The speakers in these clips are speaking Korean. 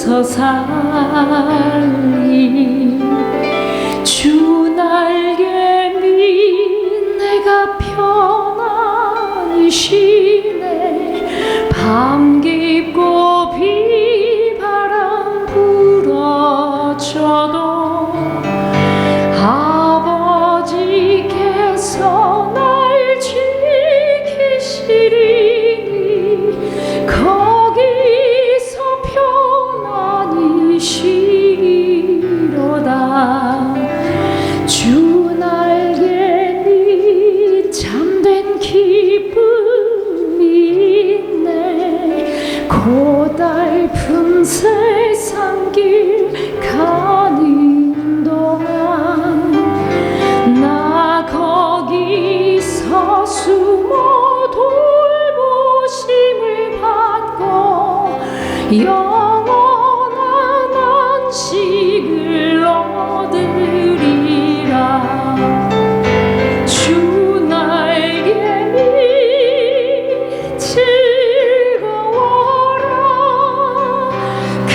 붙어서 살리 주 날개 밑 내가 편안히 쉬네 밤 깊고 비바람 불어쳐도 아버지께서 날 지키시리니 거기서 편안히 쉬리로다 주 날개 밑 잠든 기쁨이 있네 고달픈 세상길 가는 동안 나 거기서 숨어 돌보심을 받고 영원한 안식을 얻으리라 주 날개 밑 즐거워라 그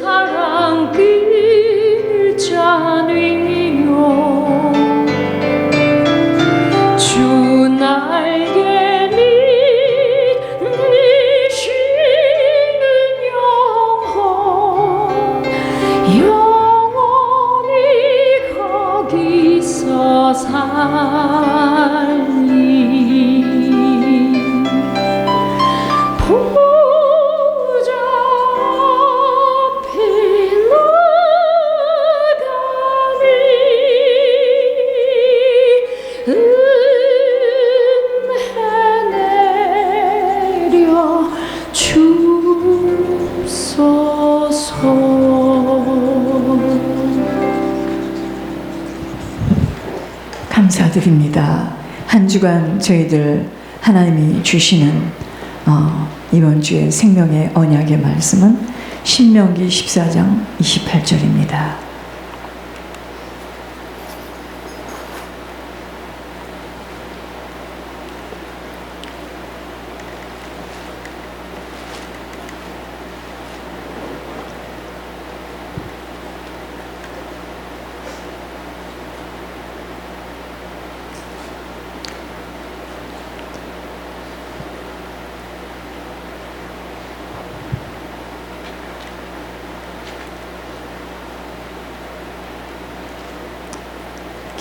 사랑 끝자니요 주 날개 밑 네 쉬는 영원히 거기서 살리 보좌 앞에 은혜 내려 주소서. 감사드립니다. 한 주간 저희들 하나님이 주시는 이번 주의 생명의 언약의 말씀은 신명기 14장 28절입니다.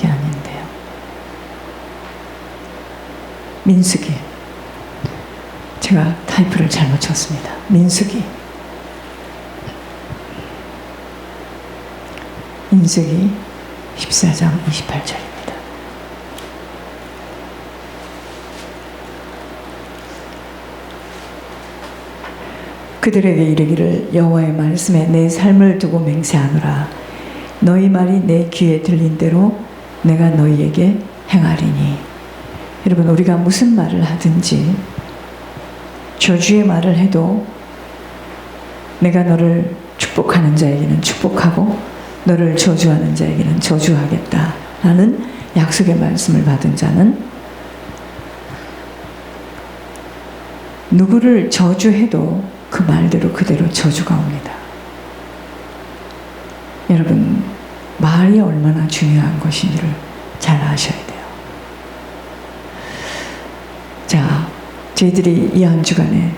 아닌데요. 민수기. 제가 타이프를 잘못 쳤습니다. 민수기 14장 28절입니다. 그들에게 이르기를 여호와의 말씀에 내 삶을 두고 맹세하노라. 너희 말이 내 귀에 들린 대로 내가 너희에게 행하리니. 여러분, 우리가 무슨 말을 하든지 저주의 말을 해도 내가 너를 축복하는 자에게는 축복하고 너를 저주하는 자에게는 저주하겠다 라는 약속의 말씀을 받은 자는 누구를 저주해도 그 말대로 그대로 저주가 옵니다. 여러분, 말이 얼마나 중요한 것인지를 잘 아셔야 돼요. 자, 저희들이 이 한 주간에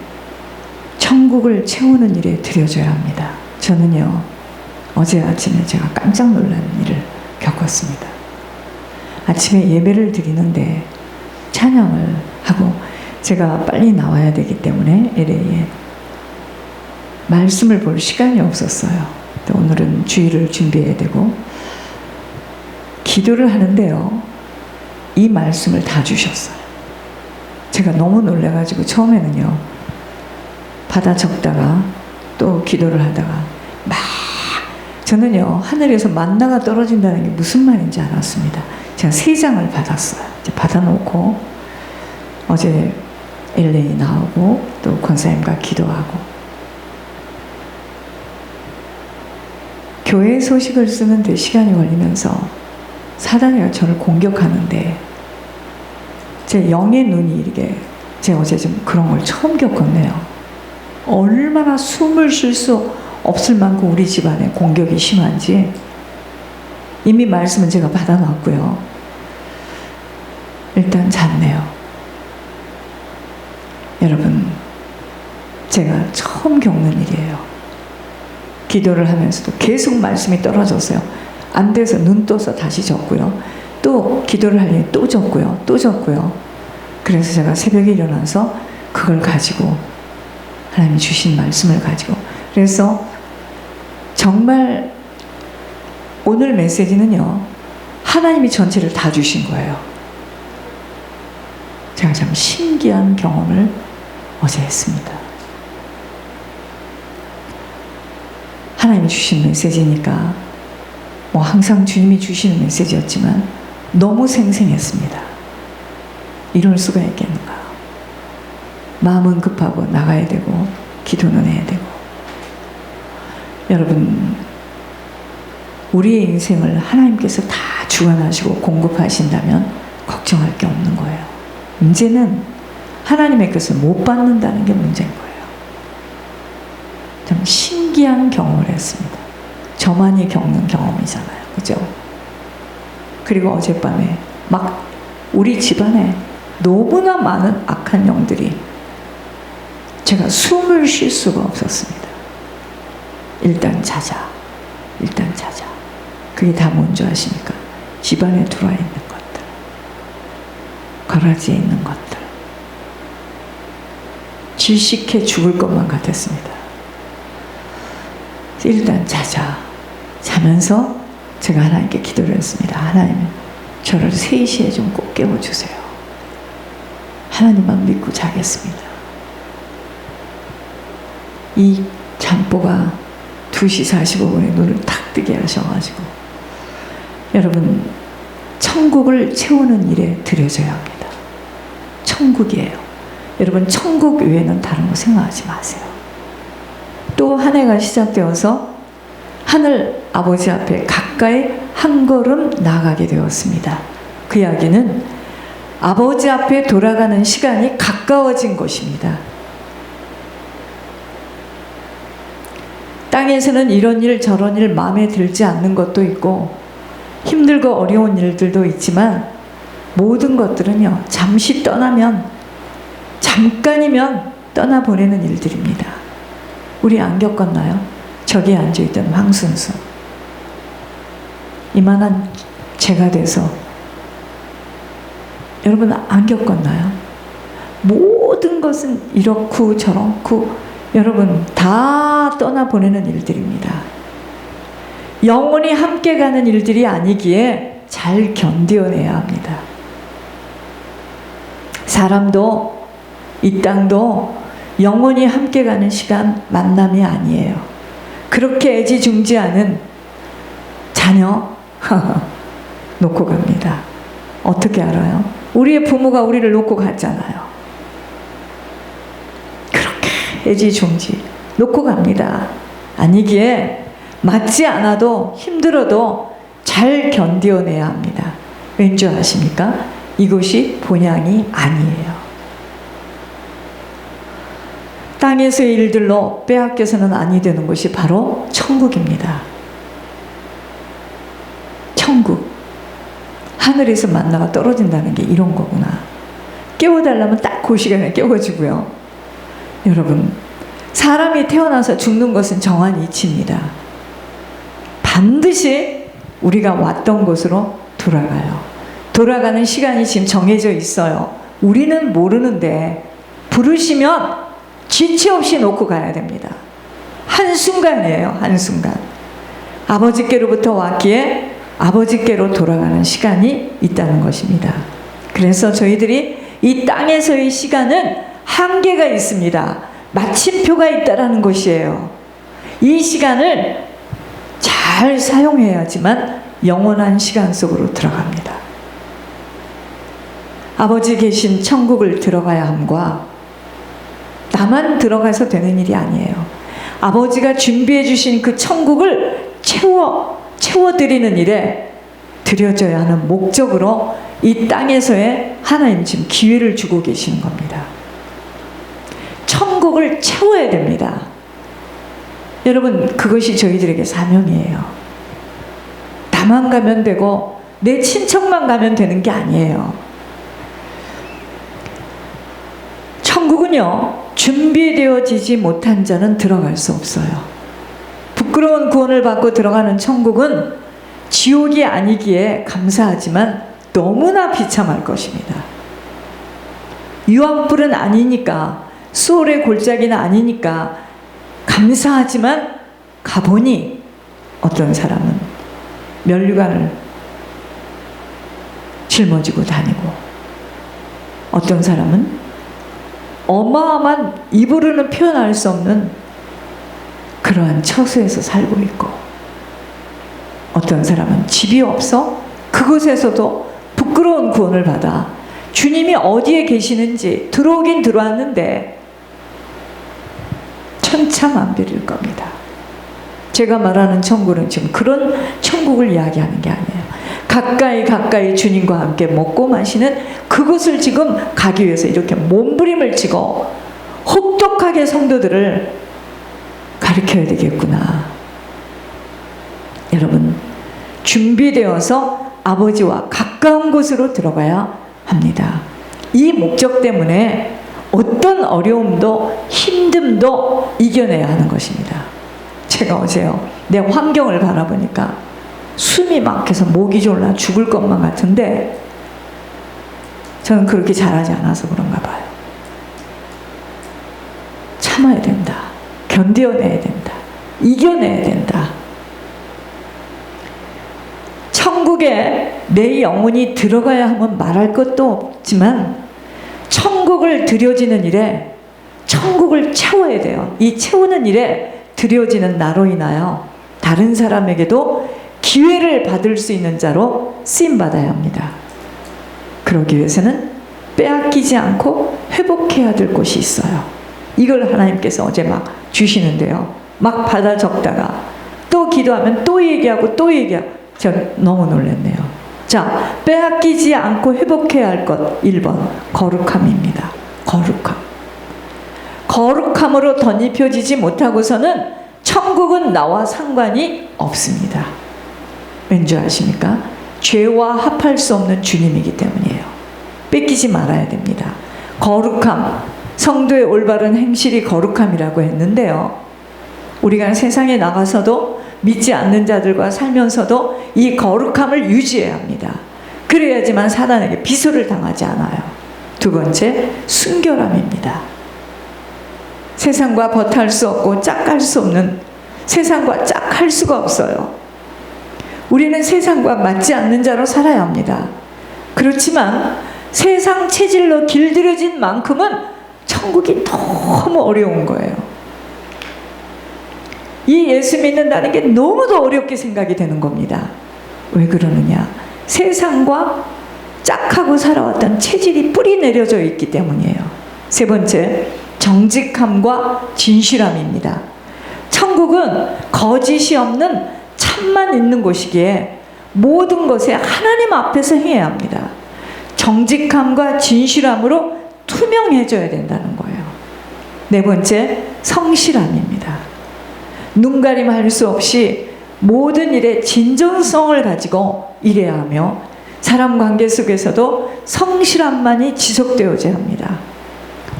천국을 채우는 일에 들여져야 합니다. 저는요, 어제 아침에 제가 깜짝 놀란 일을 겪었습니다. 아침에 예배를 드리는데 찬양을 하고 제가 빨리 나와야 되기 때문에 LA에 말씀을 볼 시간이 없었어요. 오늘은 주일을 준비해야 되고 기도를 하는데요, 이 말씀을 다 주셨어요. 제가 너무 놀라가지고 처음에는요, 받아 적다가 또 기도를 하다가 막 저는요, 하늘에서 만나가 떨어진다는 게 무슨 말인지 알았습니다. 제가 3장을 받았어요. 이제 받아놓고 어제 LA 나오고 또 권사님과 기도하고 교회 소식을 쓰는데 시간이 걸리면서 사단이가 저를 공격하는데 제 영의 눈이 이렇게, 제가 어제 좀 그런 걸 처음 겪었네요. 얼마나 숨을 쉴 수 없을 만큼 우리 집안에 공격이 심한지 이미 말씀은 제가 받아놨고요. 일단 잤네요. 여러분, 제가 처음 겪는 일이에요. 기도를 하면서도 계속 말씀이 떨어졌어요. 안 돼서 눈 떠서 다시 졌고요. 또 기도를 하려니 또 졌고요. 또 졌고요. 그래서 제가 새벽에 일어나서 그걸 가지고 하나님이 주신 말씀을 가지고, 그래서 정말 오늘 메시지는요, 하나님이 전체를 다 주신 거예요. 제가 참 신기한 경험을 어제 했습니다. 하나님이 주신 메시지니까 뭐 항상 주님이 주시는 메시지였지만 너무 생생했습니다. 이럴 수가 있겠는가. 마음은 급하고 나가야 되고 기도는 해야 되고. 여러분, 우리의 인생을 하나님께서 다 주관하시고 공급하신다면 걱정할 게 없는 거예요. 문제는 하나님의 것을 못 받는다는 게 문제인 거예요. 참 신기한 경험을 했습니다. 저만이 겪는 경험이잖아요. 그죠? 그리고 어젯밤에 막 우리 집안에 너무나 많은 악한 영들이, 제가 숨을 쉴 수가 없었습니다. 일단 자자. 일단 자자. 그게 다 뭔지 아십니까? 집안에 들어와 있는 것들. 가라지에 있는 것들. 질식해 죽을 것만 같았습니다. 일단 자자. 자면서 제가 하나님께 기도를 했습니다. 하나님, 저를 3시에 좀 꼭 깨워주세요. 하나님만 믿고 자겠습니다. 이 잠보가 2시 45분에 눈을 탁 뜨게 하셔가지고, 여러분, 천국을 채우는 일에 들여져야 합니다. 천국이에요. 여러분, 천국 외에는 다른 거 생각하지 마세요. 또 한 해가 시작되어서 하늘 아버지 앞에 가까이 한 걸음 나아가게 되었습니다. 그 이야기는 아버지 앞에 돌아가는 시간이 가까워진 것입니다. 땅에서는 이런 일 저런 일 마음에 들지 않는 것도 있고 힘들고 어려운 일들도 있지만, 모든 것들은요, 잠시 떠나면, 잠깐이면 떠나보내는 일들입니다. 우리 안 겪었나요? 저기 앉아있던 황순수, 이만한 제가 돼서 여러분 안 겪었나요? 모든 것은 이렇고 저렇고 여러분 다 떠나보내는 일들입니다. 영원히 함께 가는 일들이 아니기에 잘 견뎌내야 합니다. 사람도 이 땅도 영원히 함께 가는 시간, 만남이 아니에요. 그렇게 애지중지하는 자녀 놓고 갑니다. 어떻게 알아요? 우리의 부모가 우리를 놓고 갔잖아요. 그렇게 애지중지 놓고 갑니다. 아니기에 맞지 않아도 힘들어도 잘 견뎌내야 합니다. 왠지 아십니까? 이것이 본향이 아니에요. 땅에서의 일들로 빼앗겨서는 아니 되는 것이 바로 천국입니다. 천국. 하늘에서 만나가 떨어진다는 게 이런 거구나. 깨워달라면 딱 그 시간에 깨워주고요. 여러분, 사람이 태어나서 죽는 것은 정한 이치입니다. 반드시 우리가 왔던 곳으로 돌아가요. 돌아가는 시간이 지금 정해져 있어요. 우리는 모르는데 부르시면 지체 없이 놓고 가야 됩니다. 한순간이에요. 한순간. 아버지께로부터 왔기에 아버지께로 돌아가는 시간이 있다는 것입니다. 그래서 저희들이 이 땅에서의 시간은 한계가 있습니다. 마침표가 있다는 것이에요. 이 시간을 잘 사용해야지만 영원한 시간 속으로 들어갑니다. 아버지 계신 천국을 들어가야 함과 나만 들어가서 되는 일이 아니에요. 아버지가 준비해 주신 그 천국을 채워드리는 일에 드려져야 하는 목적으로 이 땅에서의 하나님 지금 기회를 주고 계시는 겁니다. 천국 천국을 채워야 됩니다. 여러분, 그것이 저희들에게 사명이에요. 나만 가면 되고 내 친척만 가면 되는 게 아니에요. 천국은요, 준비되어지지 못한 자는 들어갈 수 없어요. 부끄러운 구원을 받고 들어가는 천국은 지옥이 아니기에 감사하지만 너무나 비참할 것입니다. 유황불은 아니니까, 수월의 골짜기는 아니니까 감사하지만 가보니 어떤 사람은 면류관을 짊어지고 다니고, 어떤 사람은 어마어마한 입으로는 표현할 수 없는 그러한 처소에서 살고 있고, 어떤 사람은 집이 없어 그곳에서도 부끄러운 구원을 받아 주님이 어디에 계시는지 들어오긴 들어왔는데 천차만별일 겁니다. 제가 말하는 천국은 지금 그런 천국을 이야기하는 게 아니에요. 가까이 주님과 함께 먹고 마시는 그곳을 지금 가기 위해서 이렇게 몸부림을 치고 혹독하게 성도들을 가르쳐야 되겠구나. 여러분, 준비되어서 아버지와 가까운 곳으로 들어가야 합니다. 이 목적 때문에 어떤 어려움도 힘듦도 이겨내야 하는 것입니다. 제가 어제요, 내 환경을 바라보니까 숨이 막혀서 목이 졸라 죽을 것만 같은데 저는 그렇게 잘하지 않아서 그런가 봐요. 참아야 된다. 견뎌내야 된다. 이겨내야 된다. 천국에 내 영혼이 들어가야 하면 말할 것도 없지만 천국을 들여지는 일에 천국을 채워야 돼요. 이 채우는 일에 들여지는 나로 인하여 다른 사람에게도 기회를 받을 수 있는 자로 쓰임받아야 합니다. 그러기 위해서는 빼앗기지 않고 회복해야 될 것이 있어요. 이걸 하나님께서 어제 막 주시는데요. 막 받아 적다가 또 기도하면 또 얘기하고 또 얘기하고 제가 너무 놀랐네요. 자, 빼앗기지 않고 회복해야 할 것 1번 거룩함입니다. 거룩함. 거룩함으로 덧입혀지지 못하고서는 천국은 나와 상관이 없습니다. 왠지 아십니까? 죄와 합할 수 없는 주님이기 때문이에요. 뺏기지 말아야 됩니다. 거룩함, 성도의 올바른 행실이 거룩함이라고 했는데요. 우리가 세상에 나가서도 믿지 않는 자들과 살면서도 이 거룩함을 유지해야 합니다. 그래야지만 사단에게 비소를 당하지 않아요. 두 번째, 순결함입니다. 세상과 버탈 수 없고 짝할 수 없는, 세상과 짝할 수가 없어요. 우리는 세상과 맞지 않는 자로 살아야 합니다. 그렇지만 세상 체질로 길들여진 만큼은 천국이 너무 어려운 거예요. 이 예수 믿는다는 게 너무도 어렵게 생각이 되는 겁니다. 왜 그러느냐? 세상과 짝하고 살아왔던 체질이 뿌리 내려져 있기 때문이에요. 세 번째, 정직함과 진실함입니다. 천국은 거짓이 없는 참만 있는 곳이기에 모든 것에 하나님 앞에서 행해야 합니다. 정직함과 진실함으로 투명해져야 된다는 거예요. 네 번째, 성실함입니다. 눈가림할 수 없이 모든 일에 진정성을 가지고 일해야 하며 사람 관계 속에서도 성실함만이 지속되어져야 합니다.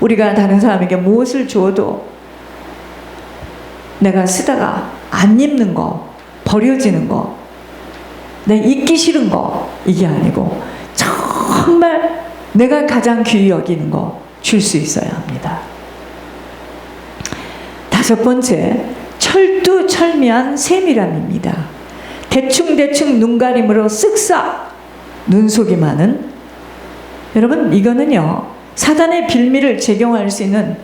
우리가 다른 사람에게 무엇을 주어도 내가 쓰다가 안 입는 거, 버려지는 거, 내가 입기 싫은 거, 이게 아니고 정말 내가 가장 귀히 여기는 거 줄 수 있어야 합니다. 다섯 번째, 철두철미한 세밀함입니다. 대충대충 눈가림으로 쓱싹 눈속이 많은, 여러분 이거는요 사단의 빌미를 제공할 수 있는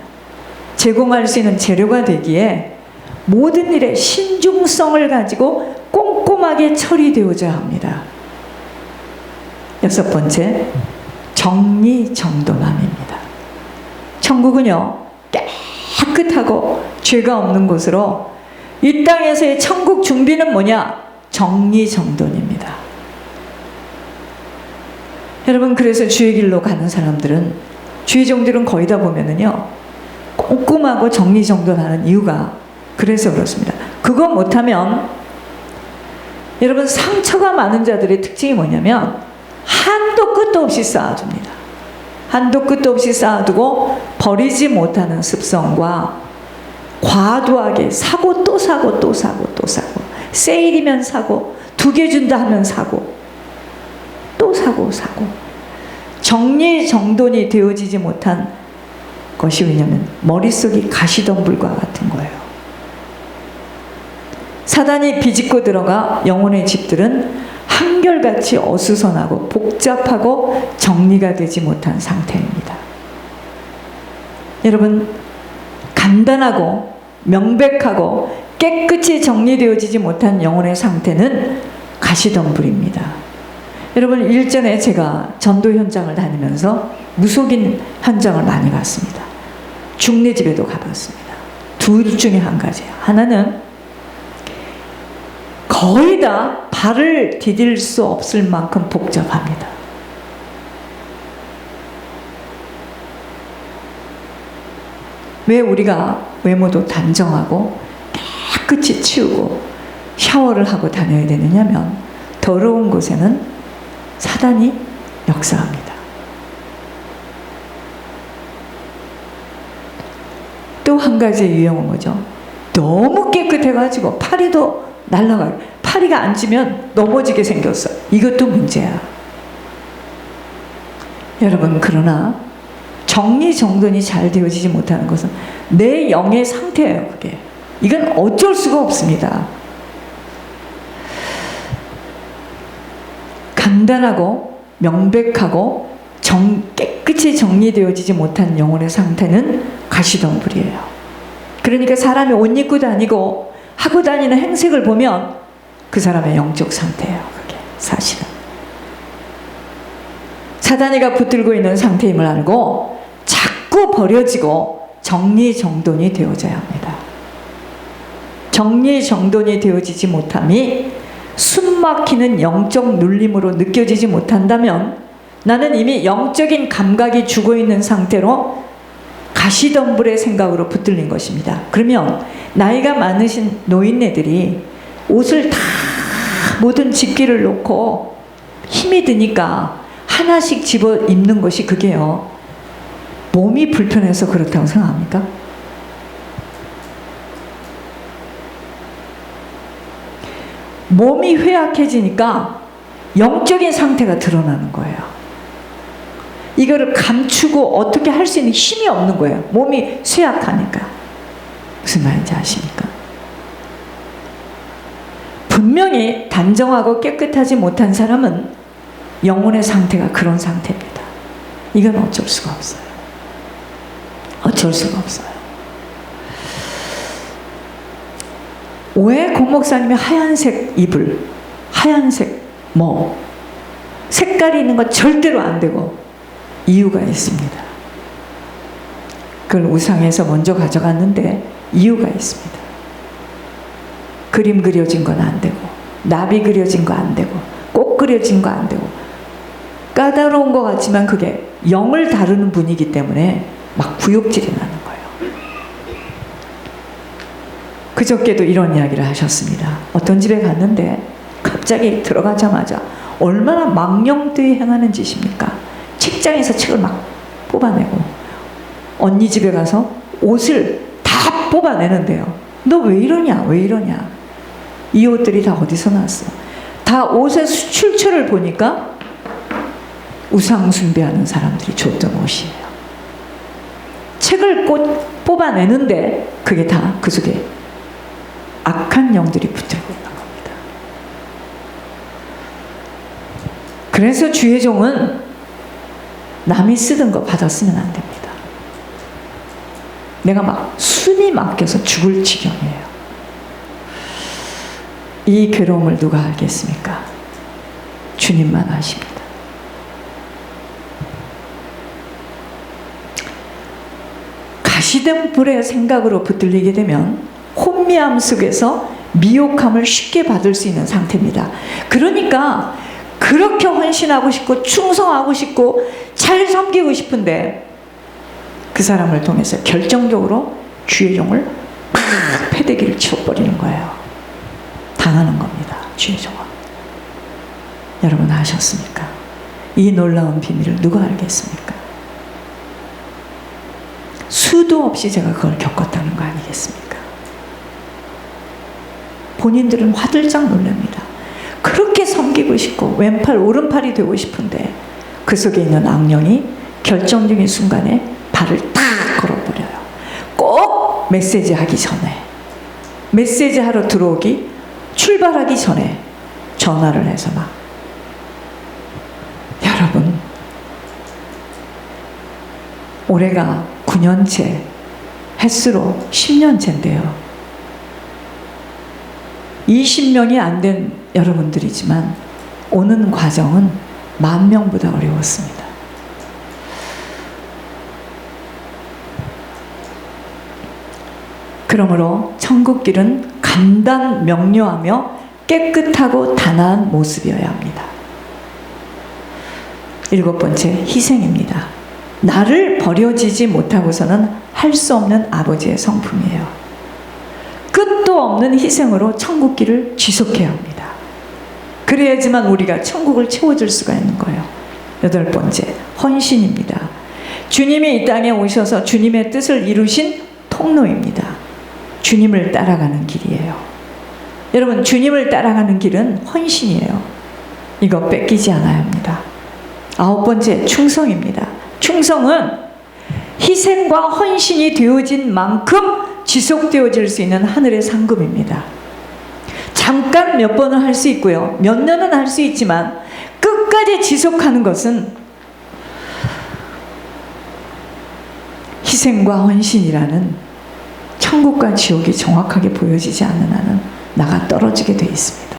재료가 되기에 모든 일에 신중성을 가지고 꼼꼼하게 처리되어야 합니다. 여섯 번째, 정리정돈함입니다. 천국은요 깨끗하고 죄가 없는 곳으로, 이 땅에서의 천국 준비는 뭐냐? 정리정돈입니다. 여러분, 그래서 주의 길로 가는 사람들은, 주의 종들은 거의 다 보면은요 꼼꼼하고 정리정돈하는 이유가 그래서 그렇습니다. 그거 못하면 여러분, 상처가 많은 자들의 특징이 뭐냐면 한도 끝도 없이 쌓아둡니다. 한도 끝도 없이 쌓아두고 버리지 못하는 습성과 과도하게 사고 또 사고 또 사고 또 사고, 세일이면 사고, 2개 준다 하면 사고, 또 사고 사고, 정리정돈이 되어지지 못한 것이 왜냐면 머릿속이 가시덤불과 같은 거예요. 사단이 비집고 들어가 영혼의 집들은 한결같이 어수선하고 복잡하고 정리가 되지 못한 상태입니다. 여러분, 간단하고 명백하고 깨끗이 정리되어지지 못한 영혼의 상태는 가시덤불입니다. 여러분, 일전에 제가 전도 현장을 다니면서 무속인 현장을 많이 갔습니다. 중내집에도 가봤습니다. 둘 중에 한 가지예요. 하나는 거의 다 발을 디딜 수 없을 만큼 복잡합니다. 왜 우리가 외모도 단정하고 깨끗이 치우고 샤워를 하고 다녀야 되느냐면, 더러운 곳에는 사단이 역사합니다. 또 한 가지의 유형은 뭐죠? 너무 깨끗해가지고 파리도 날아가요. 파리가 앉으면 넘어지게 생겼어. 이것도 문제야. 여러분, 그러나 정리정돈이 잘 되어지지 못하는 것은 내 영의 상태예요. 그게. 이건 어쩔 수가 없습니다. 간단하고 명백하고 깨끗이 정리되어지지 못한 영혼의 상태는 가시덤불이에요. 그러니까 사람이 옷 입고 다니고 하고 다니는 행색을 보면 그 사람의 영적 상태예요. 그게 사실은. 사단이가 붙들고 있는 상태임을 알고 자꾸 버려지고 정리정돈이 되어져야 합니다. 정리정돈이 되어지지 못함이 숨막히는 영적 눌림으로 느껴지지 못한다면 나는 이미 영적인 감각이 죽어있는 상태로 가시덤불의 생각으로 붙들린 것입니다. 그러면 나이가 많으신 노인네들이 옷을 다 모든 집기를 놓고 힘이 드니까 하나씩 집어 입는 것이 그게요, 몸이 불편해서 그렇다고 생각합니까? 몸이 회악해지니까 영적인 상태가 드러나는 거예요. 이거를 감추고 어떻게 할 수 있는 힘이 없는 거예요. 몸이 쇠약하니까. 무슨 말인지 아십니까? 분명히 단정하고 깨끗하지 못한 사람은 영혼의 상태가 그런 상태입니다. 이건 어쩔 수가 없어요. 어쩔 수가 없어요. 왜 고 목사님이 하얀색 이불, 하얀색 색깔이 있는 건 절대로 안 되고, 이유가 있습니다. 그걸 우상에서 먼저 가져갔는데 이유가 있습니다. 그림 그려진 건 안 되고, 나비 그려진 거 안 되고, 꽃 그려진 거 안 되고, 까다로운 것 같지만 그게 영을 다루는 분이기 때문에 막 구역질이 나는 거예요. 그저께도 이런 이야기를 하셨습니다. 어떤 집에 갔는데 갑자기 들어가자마자 얼마나 망령되이 행하는 짓입니까? 책장에서 책을 막 뽑아내고, 언니 집에 가서 옷을 다 뽑아내는데요. 너 왜 이러냐? 왜 이러냐? 이 옷들이 다 어디서 났어? 다 옷의 출처를 보니까 우상 숭배하는 사람들이 줬던 옷이에요. 책을 뽑아내는데 그게 다 그 속에 악한 영들이 붙들고 있는 겁니다. 그래서 주의 종은 남이 쓰던 거 받아 쓰면 안 됩니다. 내가 막 순이 막혀서 죽을 지경이에요. 이 괴로움을 누가 알겠습니까? 주님만 아십니다. 가시덤불의 생각으로 붙들리게 되면 혼미함 속에서 미혹함을 쉽게 받을 수 있는 상태입니다. 그러니까 그렇게 헌신하고 싶고 충성하고 싶고 잘 섬기고 싶은데 그 사람을 통해서 결정적으로 주의 종을 패대기를 치워버리는 거예요. 당하는 겁니다. 주의 종은. 여러분 아셨습니까? 이 놀라운 비밀을 누가 알겠습니까? 수도 없이 제가 그걸 겪었다는 거 아니겠습니까? 본인들은 화들짝 놀랍니다. 그렇게 섬기고 싶고 왼팔 오른팔이 되고 싶은데 그 속에 있는 악령이 결정적인 순간에 발을 딱 걸어버려요. 꼭 메시지 하기 전에, 메시지 하러 들어오기 출발하기 전에 전화를 해서 막, 여러분 올해가 9년째, 횟수로 10년째인데요. 20명이 안 된 여러분들이지만 오는 과정은 10,000명보다 어려웠습니다. 그러므로 천국길은 간단 명료하며 깨끗하고 단아한 모습이어야 합니다. 7번째, 희생입니다. 나를 버려지지 못하고서는 할 수 없는 아버지의 성품이에요. 끝도 없는 희생으로 천국길을 지속해야 합니다. 그래야지만 우리가 천국을 채워줄 수가 있는 거예요. 8번째, 헌신입니다. 주님이 이 땅에 오셔서 주님의 뜻을 이루신 통로입니다. 주님을 따라가는 길이에요. 여러분, 주님을 따라가는 길은 헌신이에요. 이거 뺏기지 않아야 합니다. 9번째, 충성입니다. 충성은 희생과 헌신이 되어진 만큼 지속되어질 수 있는 하늘의 상급입니다. 잠깐 몇 번은 할 수 있고요. 몇 년은 할 수 있지만 끝까지 지속하는 것은 희생과 헌신이라는 천국과 지옥이 정확하게 보여지지 않는 한은 나가 떨어지게 돼 있습니다.